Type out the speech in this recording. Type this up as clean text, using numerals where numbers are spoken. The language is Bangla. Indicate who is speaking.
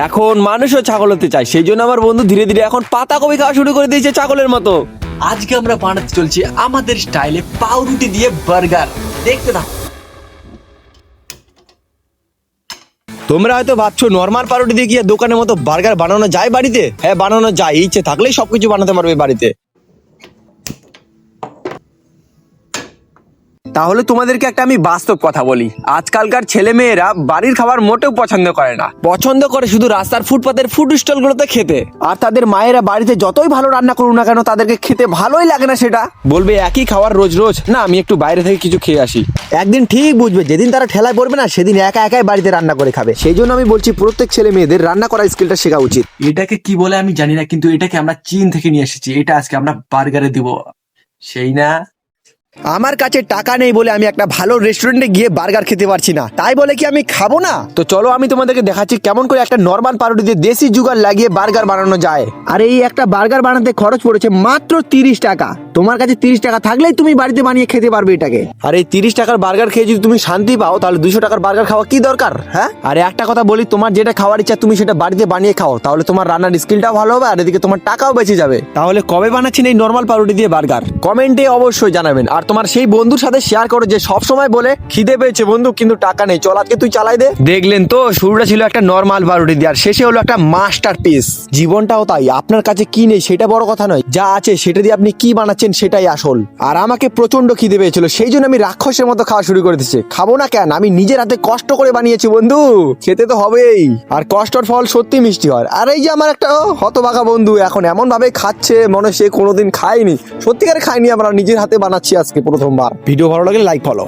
Speaker 1: এখন মানুষও ছাগল হতে চায়, সেই জন্য আমার বন্ধু ধীরে ধীরে এখন পাতাকপি খাওয়া শুরু করে দিয়েছে ছাগলের মতো।
Speaker 2: আজকে আমরা বানাতে চলছি আমাদের স্টাইলে পাউরুটি দিয়ে বার্গার। দেখতে দাও।
Speaker 1: তোমরা হয়তো ভাবছো নর্মাল পাউরুটি দিয়ে কি আর দোকানের মতো বার্গার বানানো যায় বাড়িতে? হ্যাঁ, বানানো যায়, ইচ্ছে থাকলেই সবকিছু বানাতে পারবে বাড়িতে। তাহলে তোমাদেরকে একটা আমি বাস্তব কথা বলি, আজকালকার ছেলে মেয়েরা বাড়ির খাবার মোটেও পছন্দ করে না, পছন্দ করে শুধু রাস্তার ফুটপাতের ফুড স্টল গুলোতে খেতে। আর তাদের মায়েরা বাড়িতে যতই ভালো রান্না করুক না কেন তাদেরকে খেতে ভালোই লাগে না, সেটা বলবে একই খাবার রোজ রোজ, না আমি একটু বাইরে থেকে কিছু খেয়ে আসি। একদিন ঠিক বুঝবে, যেদিন তারা ঠেলায় পড়বে না সেদিন একা একাই বাড়িতে রান্না করে খাবে। সেই জন্য আমি বলছি প্রত্যেক ছেলে মেয়েদের রান্না করার স্কিলটা শেখা উচিত।
Speaker 2: এটাকে কি বলে আমি জানি না, কিন্তু এটাকে আমরা চীন থেকে নিয়ে এসেছি। এটা আজকে আমরা বার্গারে দিব, সেই না?
Speaker 1: আমার কাছে টাকা নেই বলে আমি একটা ভালো রেস্টুরেন্টে গিয়ে বার্গার খেতে পারছি না, তাই বলে কি আমি খাবো না? তো চলো আমি তোমাদেরকে দেখাচ্ছি কেমন করে একটা নরমাল পাউরুটি দিয়ে দেশি জুগাড় লাগিয়ে বার্গার বানানো যায়। আর এই একটা বার্গার বানাতে খরচ পড়েছে মাত্র 30 টাকা। তোমার কাছে 30 টাকা থাকলেই তুমি বাড়িতে বানিয়ে খেতে পারবে এটাকে। আর এই 30 টাকার বার্গার খেয়ে যদি তুমি শান্তি পাও তাহলে 200 টাকার বার্গার খাওয়া কি দরকার? হ্যাঁ, আর একটা কথা বলি, তোমার যেটা খাওয়ার ইচ্ছা তুমি সেটা বাড়িতে বানিয়ে খাও, তাহলে তোমার রান্নার স্কিলটাও ভালো হবে আর এদিকে তোমার টাকাও বেঁচে যাবে। তাহলে কবে বানাচ্ছেন এই নরমাল পাউরুটি দিয়ে বার্গার? কমেন্টে অবশ্যই জানাবেন। আর তোমার সেই বন্ধুর সাথে শেয়ার করো যে সব সময় বলে খিদে পেয়েছে বন্ধু কিন্তু টাকা নেই, চল আজকে তুই চালাই দে। দেখলেন তো, শুরুটা ছিল একটা নরমাল পাউরুটি দিয়ে আর শেষে হলো একটা মাস্টারপিস। জীবনটাও তাই, আপনার কাছে কি নেই সেটা বড় কথা নয়, যা আছে সেটা দিয়ে আপনি কি বানাচ্ছেন সেটাই আসল। আর আমাকে প্রচন্ড খিদে পেয়েছিল, সেই জন্য আমি রাক্ষসের মতো খাওয়া শুরু করে দিচ্ছি। খাবো না কেন, আমি নিজের হাতে কষ্ট করে বানিয়েছি বন্ধু, খেতে তো হবেই। আর কষ্টর ফল সত্যি মিষ্টি হয়। আর এই যে আমার একটা হতভাগা বন্ধু এখন এমন ভাবে খাচ্ছে মনে হয় সে কোনোদিন খায়নি, সত্যিকারে খায়নি, আমরা নিজের হাতে বানাচ্ছি আজকে প্রথমবার। ভিডিও ভালো লাগলে লাইক ফলো।